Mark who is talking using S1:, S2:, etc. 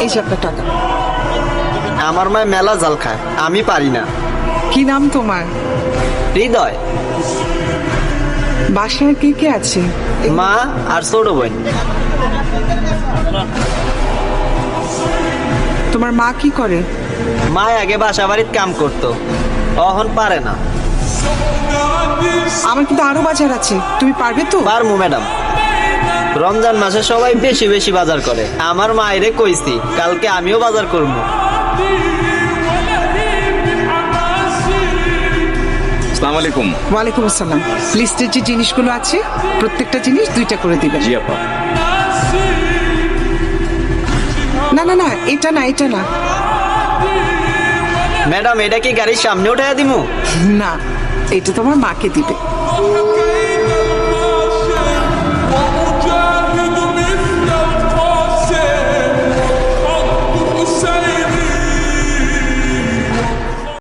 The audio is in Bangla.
S1: এই যে আপনার টাকা।
S2: আমার মায় মেলা জাল খায়, আমি পারি না।
S1: কি নাম তোমার?
S2: হৃদয়।
S1: বাসায় কে কে আছে?
S2: মা আর ছোট বোন।
S1: তোমার মা কি করে?
S2: মা আগে বাসা বাড়ির কাম করতো, অহন পারে না।
S1: আমার কিন্তু আরো বাজার আছে, তুমি পারবে তো?
S2: পারমু ম্যাডাম। রমজান মাসে সবাই বেশি বেশি বাজার করে, আমার মায়েরে কইছি কালকে আমিও বাজার করবো।
S3: আসসালামু আলাইকুম।
S1: ওয়ালাইকুম আসসালাম। লিস্টের যে জিনিসগুলো আছে প্রত্যেকটা জিনিস 2টা করে দিবেন।
S3: জি আপা।
S1: না না না, এটা না, এটা না।
S2: ম্যাডাম এটা কি গাড়ির সামনে উঠাইয়া দিমু?
S1: না, এটা তোমার মাকে দিবে।